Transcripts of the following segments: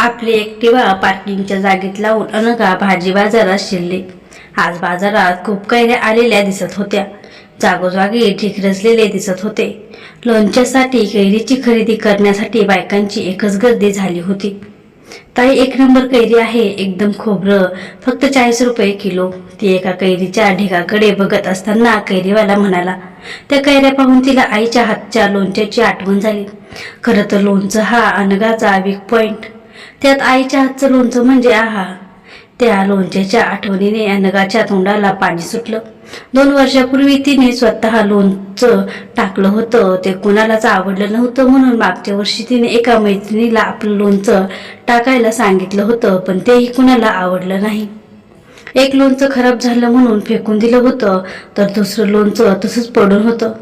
आपली ॲक्टिवा पार्किंगच्या जागेत लावून अनघा भाजी बाजारात शिरली। आज बाजारात खूप कैऱ्या आलेल्या दिसत होत्या। जागोजागी ढीग रचलेले दिसत होते। लोणच्यासाठी कैरीची खरेदी करण्यासाठी बायकांची एकच गर्दी झाली होती। ताई, एक नंबर कैरी आहे, एकदम खोबरं, फक्त 40 रुपये किलो। ती एका कैरीच्या ढिगाकडे बघत असताना कैरीवाला म्हणाला। त्या कैऱ्या पाहून तिला आईच्या हातच्या लोणच्याची आठवण झाली। खरं तर लोणचं हा अनघाचा वीक पॉइंट। त्यात आईच्या हातचं लोणचं म्हणजे आहा। त्या लोणच्याच्या आठवणीने अनघाच्या तोंडाला पाणी सुटलं। 2 वर्षापूर्वी तिने स्वतः लोणचं टाकलं होतं। ते कुणालाच आवडलं नव्हतं, म्हणून मागच्या वर्षी तिने एका मैत्रिणीला आपलं लोणचं टाकायला सांगितलं होतं, पण तेही कुणाला आवडलं नाही। एक लोणचं खराब झालं म्हणून फेकून दिलं होतं, तर दुसरं लोणचं तसंच पडून होतं।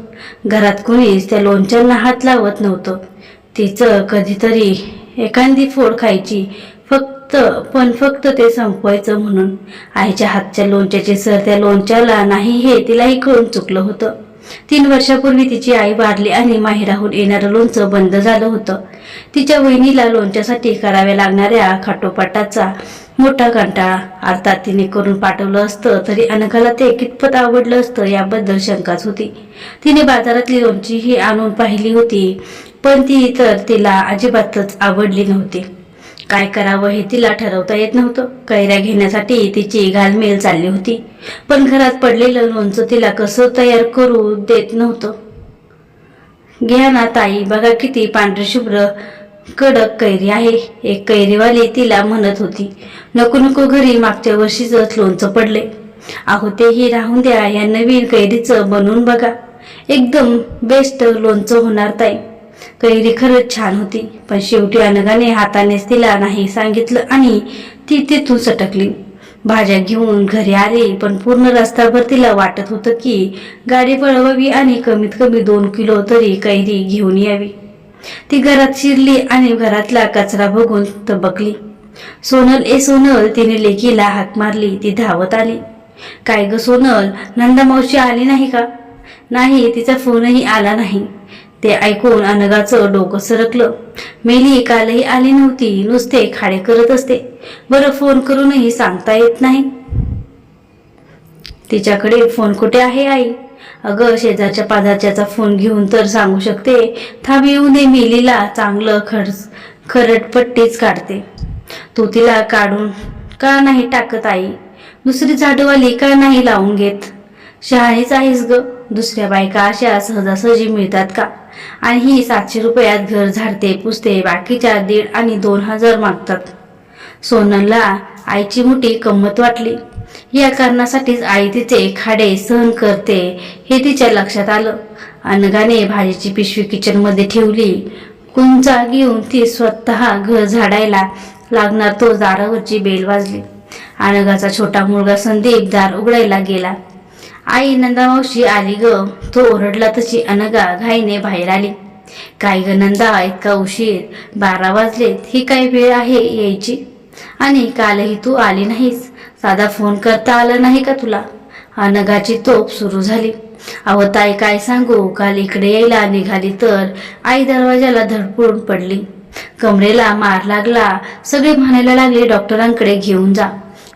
घरात कोणीच त्या लोणच्यांना हात लावत नव्हतं। तिचं कधीतरी एखादी फोड खायची, फक्त ते संपवायचं म्हणून। आईच्या हातच्या लोणच्याचे सर त्या लोणच्याला नाही हे तिलाही कळून चुकलं होतं। 3 वर्षापूर्वी तिची आई वारली आणि माहेराहून येणारं लोणचं बंद झालं होतं। तिच्या वहिनीला लोणच्यासाठी कराव्या लागणाऱ्या खाटोपाटाचा मोठा कंटाळा। अर्थात तिने करून पाठवलं असतं तरी अनघाला ते कितपत आवडलं असतं याबद्दल शंकाच होती। तिने बाजारातली लोणचीही आणून पाहिली होती, पण ती तर तिला अजिबातच आवडली नव्हती। काय करावं हे तिला ठरवता येत नव्हतं। कैऱ्या घेण्यासाठी तिची घालमेल चालली होती, पण घरात पडलेलं लोणचं तिला कसं तयार करू देत नव्हतं। घ्या ना ताई, बघा किती पांढरी शुभ्र कडक कैरी आहे, एक कैरीवाली तिला म्हणत होती। नको नको, घरी मागच्या वर्षीच लोणचं पडले। अहो, तेही राहून द्या, या नवीन कैरीचं बनवून बघा, एकदम बेस्ट लोणचं होणार ताई। कैरी खरंच छान होती, पण शेवटी अनघाने हातानेच तिला नाही सांगितलं आणि ती तिथून सटकली। भाज्या घेऊन घरी आली, पण पूर्ण रस्ताभर तिला वाटत होतं की गाडी पळवावी आणि कमीत कमी 2 किलो तरी कैरी घेऊन यावी। ती घरात शिरली आणि घरातला कचरा बघून तबकली। सोनल, ए सोनल, तिने लेकीला हाक मारली। ती धावत आली। काय ग सोनल, नंदा मावशी आली नाही का? नाही, तिचा फोनही आला नाही। ते ऐकून अनघाचं डोकं सरकलं। मेली, कालही आली नव्हती, नुसते खाडे करत असते। बरं, फोन करूनही सांगता येत नाही। तिच्याकडे फोन कुठे आहे आई? अगं, शेजारच्या पाजारच्याचा फोन घेऊन तर सांगू शकते। थांब, येऊ दे, मेलीला चांगलं खरडपट्टीच काढते। तू तिला काढून का नाही टाकत आई? दुसरी झाडवाली का नाही लावून घेत? शहाणीच आहेस ग। दुसऱ्या बायका अशा सहजासहजी मिळतात का? आणि ही 700 रुपयात घर झाडते पुसते, बाकीच्या 1,500 आणि 2,000 मागतात। सोनलला आईची मोठी गंमत वाटली। या कारणासाठीच आई तिचे खाडे सहन करते हे तिच्या लक्षात आलं। अनघाने भाजीची पिशवी किचनमध्ये ठेवली। कुंचा घेऊन ती स्वतः घर झाडायला लागणार तो दारावरची बेल वाजली। अनघाचा छोटा मुलगा संदीप दार उघडायला गेला। आई, नंदा मावशी आली ग, तो ओरडला तशी अनघा घाईने बाहेर आली। काय ग नंदा, इतका उशीर? 12 वाजलेत, ही काय वेळ आहे यायची? आणि कालही तू आली नाहीस, साधा फोन करता आला नाही का तुला? अनघाची तोप सुरू झाली। अहो ताई, काय सांगू, काल इकडे यायला निघाली तर आई दरवाजाला धडपडून पडली, कमरेला मार लागला। सगळे म्हणायला लागले डॉक्टरांकडे घेऊन जा।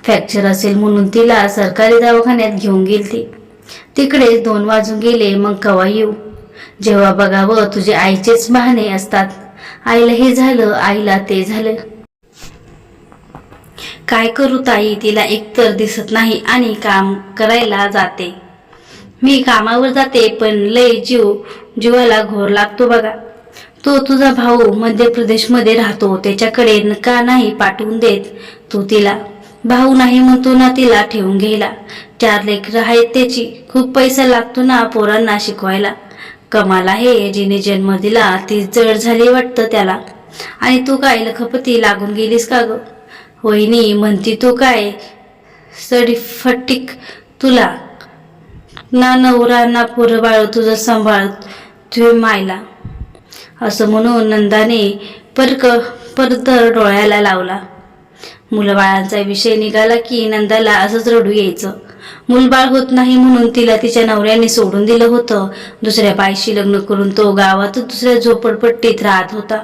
फ्रॅक्चर असेल म्हणून तिला सरकारी दवाखान्यात घेऊन गेलती। तिकडेच 2 वाजून गेले, मग कवा येऊ? जेव्हा बघावं तुझे आईचेच बहाणे असतात। आईला हे झालं, आईला ते झालं। काय करू ताई, तिला एकतर दिसत नाही आणि काम करायला जाते। मी कामावर जाते, पण लय जीवाला घोर लागतो बघा। तो तुझा भाऊ मध्य प्रदेशमध्ये राहतो, त्याच्याकडे का नाही पाठवून देत तू तिला? भाऊ नाही म्हणतो ना तिला ठेवून घ्यायला? 4 लेकरं आहेत त्याची, खूप पैसा लागतो ना पोरांना शिकवायला। कमाल आहे, जिने जन्म दिला ती जड झाली वाटतं त्याला। आणि तू काय लखपती लागून गेलीस का ग? वहिनी म्हणती तू काय सडीफटीक, तुला ना नवरा ना पोरं बाळ, तुझं सांभाळ तुझ्या मायला। असं म्हणून नंदाने परतर डोळ्याला लावला। मुलं बाळांचा विषय निघाला की नंदाला असंच रडू यायचं। मूलबाळ होत नाही म्हणून तिला तिच्या नवऱ्याने सोडून दिलं होतं. दुसऱ्या बाईशी लग्न करून तो गावातच दुसऱ्या झोपडपट्टीत राहत होता.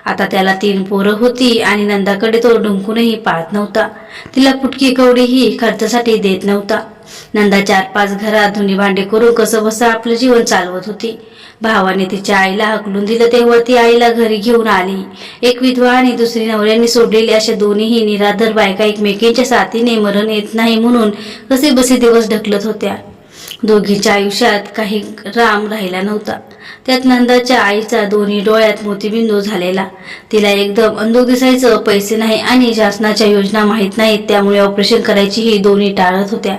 आता त्याला 3 पोरं होती आणि नंदाकडे तो डुंकूनही पाहत नव्हता. तिला फुटकी कवडीही खर्चासाठी देत नव्हता. नंदा 4-5 घरात धुणी भांडे करून कसं बसं आपलं जीवन चालवत होती. भावाने तिच्या आईला हकलून दिलं तेव्हा ती आईला घरी घेऊन आली. एक विधवा आणि दुसरी नवऱ्यांनी सोडलेली अशा दोन्हीही निराधार बायका एकमेकींच्या साथीने मरण येत नाही म्हणून कसे बसे दिवस ढकलत होत्या. दोघींच्या आयुष्यात काही राम राहिला नव्हता. त्यात नंदाच्या आईचा दोन्ही डोळ्यात मोतीबिंदू झालेला. तिला एकदम अंधुक दिसायचं. पैसे नाही आणि शासनाच्या योजना माहीत नाहीत, त्यामुळे ऑपरेशन करायची ही दोन्ही टाळत होत्या.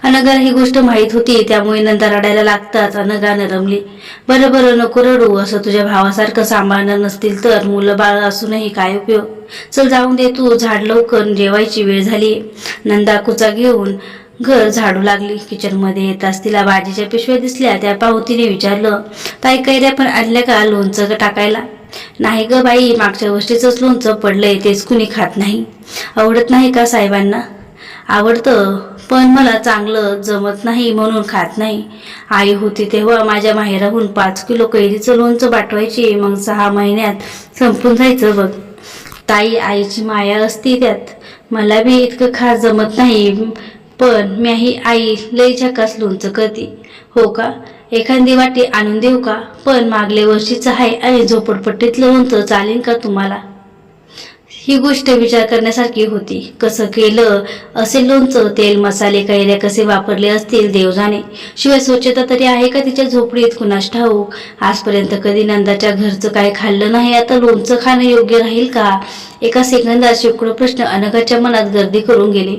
अनघाला ही गोष्ट माहीत होती, त्यामुळे नंदा रडायला लागताच अनघा नरमली. बरं बरं नको रडू, असं तुझ्या भावासारखं सांभाळणार नसतील तर मुलं बाळ असूनही काय उपयोग. चल जाऊन दे तू, झाड लवकर, जेवायची वेळ झाली. नंदा कुचा घेऊन घर झाडू लागली. किचनमध्ये येताच तिला भाजीच्या पिशव्या दिसल्या. त्या पाहून तिने विचारलं, ताई कैऱ्या पण आणल्या का लोणचं टाकायला? नाही ग बाई, मागच्या वर्षीचंच लोणचं पडलंय, तेच कुणी खात नाही. आवडत नाही का साहेबांना? आवडतं, पण मला चांगलं जमत नाही म्हणून खात नाही. आई होती तेव्हा माझ्या माहेराहून 5 किलो कैरीचं लोणचं पाठवायची, मग 6 महिन्यात संपून जायचं बघ. ताई, आईची माया असती त्यात. मला बी इतकं खास जमत नाही, पण मीही आई लई झकास लोणचं करते. हो का? एखादी वाटी आणून देऊ का? पण मागल्या वर्षीचं आहे आणि झोपडपट्टीतलं लोणचं चालेल का तुम्हाला? ही गोष्ट विचार करण्यासारखी होती. कसं केलं असेल लोणचं, तेल मसाले कैऱ्या कसे वापरले असतील देव जाणे. शिवाय स्वच्छता तरी आहे का तिच्या झोपडीत कुणास ठाऊक. आजपर्यंत कधी नंदाच्या घरचं काय खाल्लं नाही, आता लोणचं खाणं योग्य राहील का? एका सेकंदात शेकडो प्रश्न अनघाच्या मनात गर्दी करून गेले.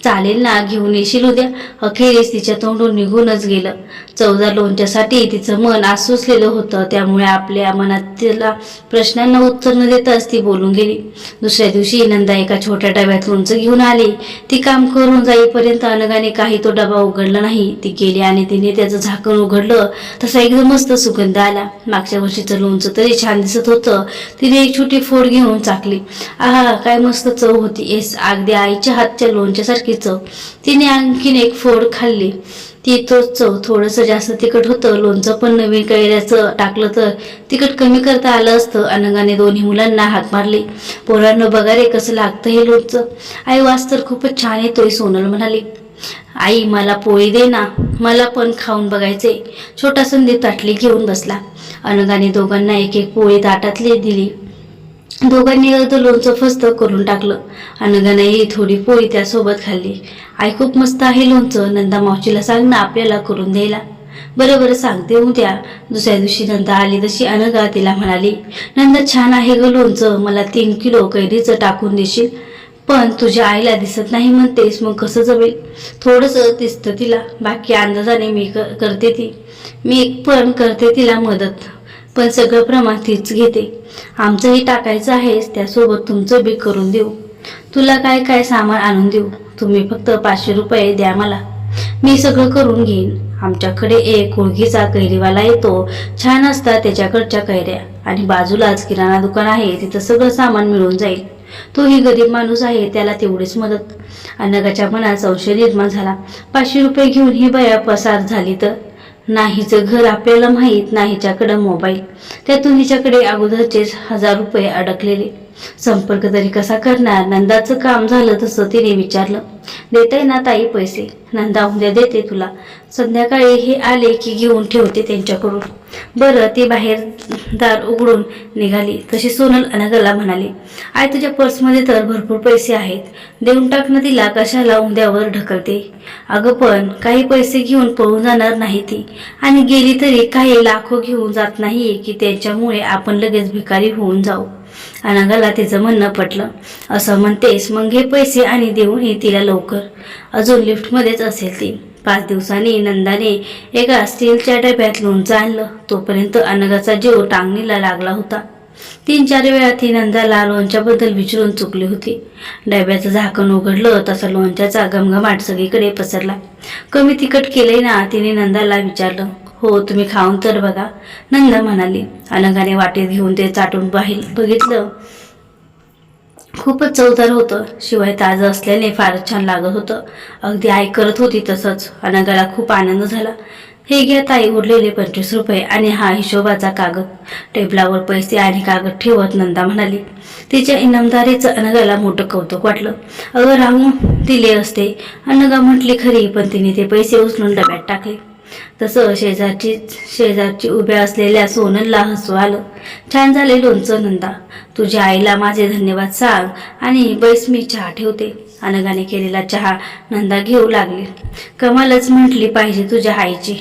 चालेल ना, घेऊन येशील उद्या? अखेरीस तिच्या तोंडून निघूनच गेलं. चवदार लोणच्यासाठी तिचं मन आसुसलेलं होतं, त्यामुळे आपल्या मनात तिला प्रश्नांना उत्तर न देताच ती बोलून गेली. दुसऱ्या दिवशी नंदा एका छोट्या डब्यात लोणचं घेऊन आली. ती काम करून जाईपर्यंत अनघाने काही तो डबा उघडला नाही. ती गेली आणि तिने त्याचं झाकण उघडलं. तसा एकदम मस्त सुगंध आला. मागच्या वर्षीचं लोणचं तरी छान दिसत होतं. तिने एक छोटी फोड घेऊन चाखली. आहा, काय मस्त चव होती. अगदी आईच्या हातच्या लोणच्यासारखी चव. तिने आणखीन एक फोड खाल्ली. ती तोच चव. थोडंसं जास्त तिखट होतं. लोणचं पण नवीन कैऱ्याचं टाकलं तर तिखट कमी करता आलं असतं. अनघाने दोन्ही मुलांना हाक मारली. पोरांनो, बघा रे कसं लागतं हे लोणचं. आई, वास तर खूपच छान येतोय, सोनल म्हणाली. आई, मला पोळी दे ना, मला पण खाऊन बघायचे. छोटा संदीप ताटली घेऊन बसला. अनघाने दोघांना एक एक पोळी ताटातली दिली. दोघांनी अर्ध लोणचं फस्त करून टाकलं. अनघानेही थोडी पोळी त्यासोबत खाल्ली. आई, खूप मस्त आहे लोणचं. नंदा मावशीला सांग ना आपल्याला करून द्यायला. बरं बरं, सांगते उद्या. दुसऱ्या दिवशी नंदा आली तशी अनघा तिला म्हणाली, नंदा, छान आहे ग लोणचं. मला 3 किलो कैरीचं टाकून देशील? पण तुझ्या आईला दिसत नाही म्हणतेस, मग कसं जमेल? थोडंसं दिसतं तिला, बाकी अंदाजाने मी पण करते तिला मदत, पण सगळं प्रमाण तीच घेते. आमचंही टाकायचं आहे, त्यासोबत तुमचं बी करून देऊ. तुला काय काय सामान आणून देऊ? तुम्ही फक्त 500 रुपये द्या मला, मी सगळं करून घेईन. आमच्याकडे एक ओळखीचा कैरीवाला येतो, छान असतात त्याच्याकडच्या कैऱ्या, आणि बाजूलाच किराणा दुकान आहे, तिथं सगळं सामान मिळून जाईल. तोही गरीब माणूस आहे, त्याला तेवढीच मदत. अनघाच्या मनात संशय निर्माण झाला. 500 रुपये घेऊन ही बया पसार झाली तर? नाहीचं घर आपल्याला माहीत, नाहीच्याकडं मोबाईल, त्यातून हिच्याकडे अगोदरचे 1000 रुपये अडकलेले. संपर्क तरी कसा करणार? नंदाचं काम झालं तसं तिने विचारलं, देताय ना ताई पैसे? नंदा, उद्या देते तुला, संध्याकाळी हे आले की घेऊन ठेवते त्यांच्याकडून. बरं. ती बाहेर दार उघडून निघाली तशी सोनल अनघाला म्हणाली, आई, तुझ्या पर्समध्ये तर भरपूर पैसे आहेत, देऊन टाक ना तिला, कशाला उद्यावर ढकलते? अगं, पण काही पैसे घेऊन पळून जाणार नाही ती, आणि गेली तरी काही लाखो घेऊन जात नाही की त्यांच्यामुळे आपण लगेच भिकारी होऊन जाऊ. अनघाला तिचं म्हणणं पटलं. असं म्हणतेस, मग घे पैसे आणि देऊन ये तिला लवकर. अजून लिफ्टमध्येच असेल ती. 5 दिवसांनी नंदाने एका स्टीलच्या डब्यात लोणचं आणलं. तोपर्यंत अनघाचा जीव टांगणीला लागला होता. 3-4 वेळा ती नंदाला लोणच्याबद्दल विचारून चुकली होती. डब्याचं झाकण उघडलं तसा लोणच्याचा घमघमाट सगळीकडे पसरला. कमी तिखट केलंय ना? तिने नंदाला विचारलं. हो, तुम्ही खाऊन तर बघा, नंदा म्हणाली. अनघाने वाटेत घेऊन ते चाटून बघितलं. खूपच चवदार होतं, शिवाय ताजं असल्याने फारच छान लागत होतं. अगदी आई करत होती तसंच. अनघाला खूप आनंद झाला. हे घ्या ताई, उरलेले 25 रुपये आणि हा हिशोबाचा कागद. टेबलावर पैसे आणि कागद ठेवत नंदा म्हणाली. तिच्या इनामदारीचं अनघाला मोठं कौतुक वाटलं. अगं राहू दिले असते, अनघा म्हटली खरी, पण तिने ते पैसे उचलून डब्यात टाकले. तसं शेजारची उभ्या असलेल्या सोनलला हसू आलं. छान झाले लोणचं नंदा, तुझ्या आईला माझे धन्यवाद सांग आणि बैस मी चहा ठेवते. अनघाने केलेला चहा नंदा घेऊ लागली. कमालच म्हटली पाहिजे तुझ्या आईची,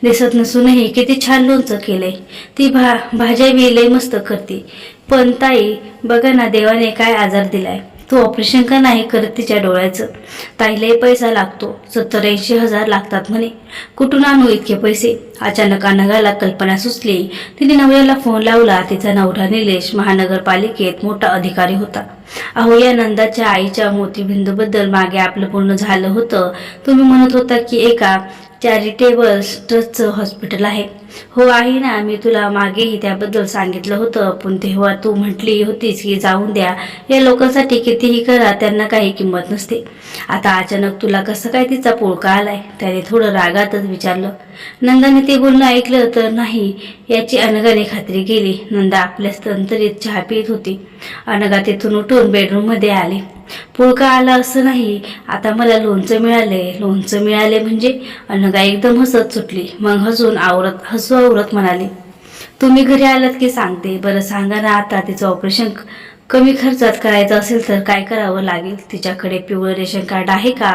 दिसत नसूनही किती छान लोणचं केलंय. ती भाज्या बी लय मस्त करते. पण ताई बघा ना, देवाने काय आजार दिलाय. तू ऑपरेशन का नाही करत तिच्या डोळ्याचं? ताईलाही पैसा लागतो, 70-80 हजार लागतात म्हणे. कुठून आणू इतके पैसे? अचानक अनघाला कल्पना सुचली. तिने नवऱ्याला फोन लावला. तिचा नवरा निलेश महानगरपालिकेत मोठा अधिकारी होता. अहो, या नंदाच्या आईच्या मोतीबिंदूबद्दल मागे आपलं पूर्ण झालं होतं. तुम्ही म्हणत होता की एका चॅरिटेबल ट्रस्टचं हॉस्पिटल आहे. हो आहे ना, मी तुला मागेही त्याबद्दल सांगितलं होतं, पण तेव्हा तू म्हटली होतीस की जाऊन द्या, या लोकांसाठी कितीही करा, त्यांना काही किंमत नसते. आता अचानक तुला कसं काय तिचा पोळका आलाय? त्याने थोडं रागातच विचारलं. नंदाने ते बोलणं ऐकलं तर नाही याची अनघाने खात्री केली. नंदा आपल्या तंतरीत चहा पित होती. अनघा तिथून उठून बेडरूममध्ये आली. पोळका आला असं नाही, आता मला लोणचं मिळाले. लोणचं मिळाले म्हणजे? अनघा एकदम हसत सुटली. मग हसू आवरत म्हणाली, तुम्ही घरी आलात की सांगते. बरं सांगा ना, आता तिचं ऑपरेशन कमी खर्चात करायचं असेल तर काय करावं लागेल? तिच्याकडे पिवळं रेशन कार्ड आहे का?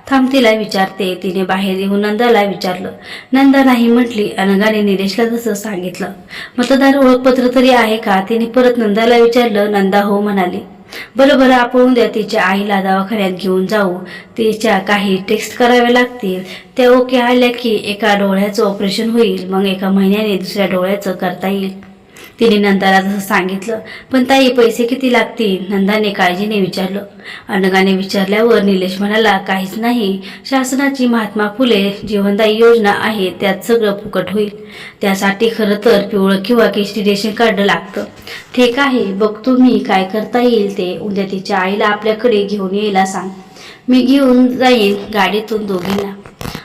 थांब तिला विचारते. तिने बाहेर येऊन नंदाला विचारलं. नंदा नाही म्हटली. अनघाने निलेशला तसं सांगितलं. मतदार ओळखपत्र तरी आहे का? तिने परत नंदाला विचारलं. नंदा हो म्हणाली. बरं आपण उद्या तिच्या आईला दवाखान्यात घेऊन जाऊ. तिच्या काही टेस्ट कराव्या लागतील. त्या ओके आल्या की एका डोळ्याचं ऑपरेशन होईल, मग एका महिन्याने दुसऱ्या डोळ्याचं करता येईल. तिने नंदाला तसं सांगितलं. पण ताई पैसे किती लागतील? नंदाने काळजीने विचारलं. अनघाने विचारल्यावर निलेश म्हणाला, काहीच नाही, शासनाची महात्मा फुले जीवनदायी योजना आहे, त्यात सगळं फुकट होईल. त्यासाठी खरं तर पिवळं किंवा केशरी रेशन कार्ड लागतं. ठीक आहे, बघतो मी काय करता येईल ते. उद्या तिच्या आईला आपल्याकडे घेऊन यायला सांग, मी घेऊन जाईन गाडीतून दोघींना.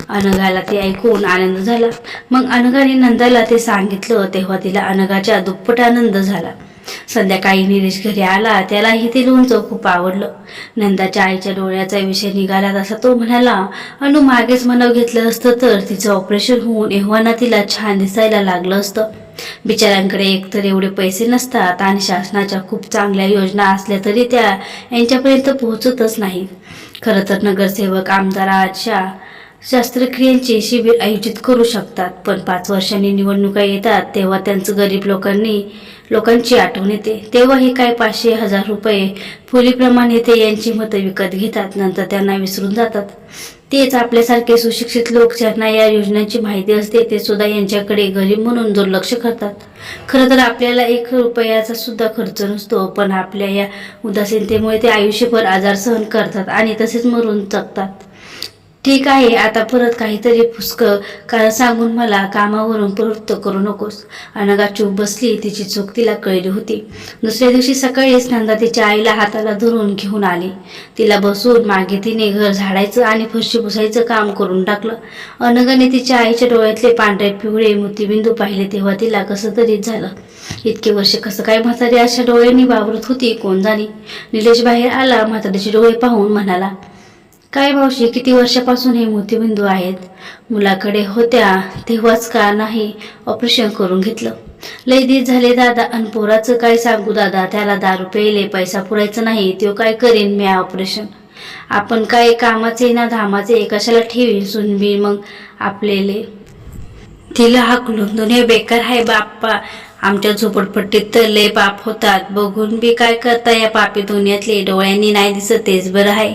अनघाला ते ऐकून आनंद झाला. मग अनघाने नंदाला ते सांगितलं. तेव्हा तिला अनघाच्या दुप्पट आनंद झाला. संध्याकाळी निलेश घरी आला. त्यालाही ते लोणचं खूप आवडलं. नंदाच्या आईच्या डोळ्याचा विषय निघाला तसा तो म्हणाला, अनु मागेच मनाव घेतलं असतं तर तिचं ऑपरेशन होऊन एव्हाना तिला छान दिसायला लागलं असतं. बिचाऱ्यांकडे एकतर एवढे पैसे नसतात आणि शासनाच्या खूप चांगल्या योजना असल्या तरी त्या यांच्यापर्यंत पोहोचतच नाहीत. खरं तर नगरसेवक आमदाराच्या शस्त्रक्रियांचे शिबिर आयोजित करू शकतात, पण 5 वर्षांनी निवडणुका येतात तेव्हा त्यांचं गरीब लोकांची आठवण येते. तेव्हा हे काय 500-1000 रुपये फुलीप्रमाणे ते यांची मतं विकत घेतात, नंतर त्यांना विसरून जातात. तेच आपल्यासारखे सुशिक्षित लोक ज्यांना या योजनांची माहिती असते ते सुद्धा यांच्याकडे गरीब म्हणून दुर्लक्ष करतात. खरं तर आपल्याला 1 रुपयाचा सुद्धा खर्च नसतो, पण आपल्या या उदासीनतेमुळे ते आयुष्यभर आजार सहन करतात आणि तसेच मरून जगतात. ठीक आहे, आता परत काहीतरी कारण सांगून मला कामावरून प्रवृत्त करू नकोस. अनघा चूप बसली. तिची चूक तिला कळली होती. दुसऱ्या दिवशी सकाळीच नंदा तिच्या आईला हाताला धरून घेऊन आली. तिला बसून मागे तिने घर झाडायचं आणि फरशी पुसायचं काम करून टाकलं. अनघाने तिच्या आईच्या डोळ्यातले पांढरे पिवळे मोतीबिंदू पाहिले तेव्हा तिला कसं तरीच झालं. इतके वर्ष कसं काय म्हातारी अशा डोळ्यांनी वावरत होती कोण जाणे. निलेश बाहेर आला. म्हातारीचे डोळे पाहून म्हणाला, काय मावशी, किती वर्षापासून हे मोतीबिंदू आहेत? मुलाकडे होत्या तेव्हाच का नाही ऑपरेशन करून घेतलं? लय दिवस झाले दादा. अन पोराचं काय सांगू दादा, त्याला दारू प्यायले पैसा पुरायचं नाही, तो काय करेन मी ऑपरेशन? आपण काय कामाचे ना धामाचे, कशाला ठेवीन सुनबी मग आपलेले? तिला हाकलून दुनिया बेकार आहे बाप्पा. आमच्या झोपडपट्टीत तर लय पाप होतात, बघून बी काय करता या पापी दुनियातले. डोळ्यांनी नाही दिसत तेच बरं आहे.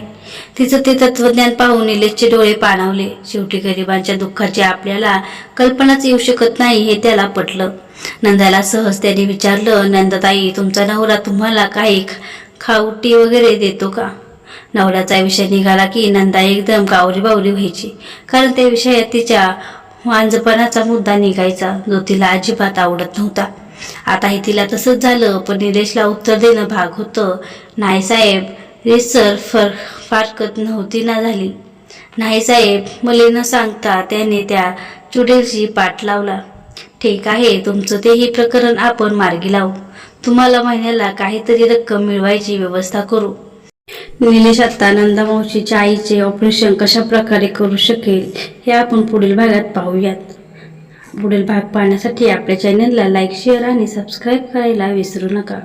तिचं ते तत्वज्ञान पाहून निलेशचे डोळे पाणावले. शेवटी गरिबांच्या दुःखाची आपल्याला कल्पनाच येऊ शकत नाही हे त्याला पटलं. नंदाला सहज त्याने विचारलं, नंदाताई, तुमचा नवरा तुम्हाला काही खावटी वगैरे देतो का? नवऱ्याचा विषय निघाला की नंदा एकदम कावरी बावरी व्हायची, कारण त्या विषयात तिच्या वांजपणाचा मुद्दा निघायचा जो तिला अजिबात आवडत नव्हता. आताही तिला तसंच झालं, पण निलेशला उत्तर देणं भाग होतं. नाही साहेब, रितसर फारकत नव्हती ना झाली. नाही साहेब, मले न सांगता त्याने त्या चुडेलशी पाठ लावला. ठीक आहे, तुमचं तेही प्रकरण आपण मार्गी लावू. तुम्हाला महिन्याला काहीतरी रक्कम मिळवायची व्यवस्था करू. निलेश आता नंदा मावशीच्या आईचे ऑपरेशन कशा प्रकारे करू शकेल हे आपण पुढील भागात पाहूयात. पुढील भाग पाहण्यासाठी आपल्या चॅनलला लाईक, शेअर आणि सबस्क्राईब करायला विसरू नका.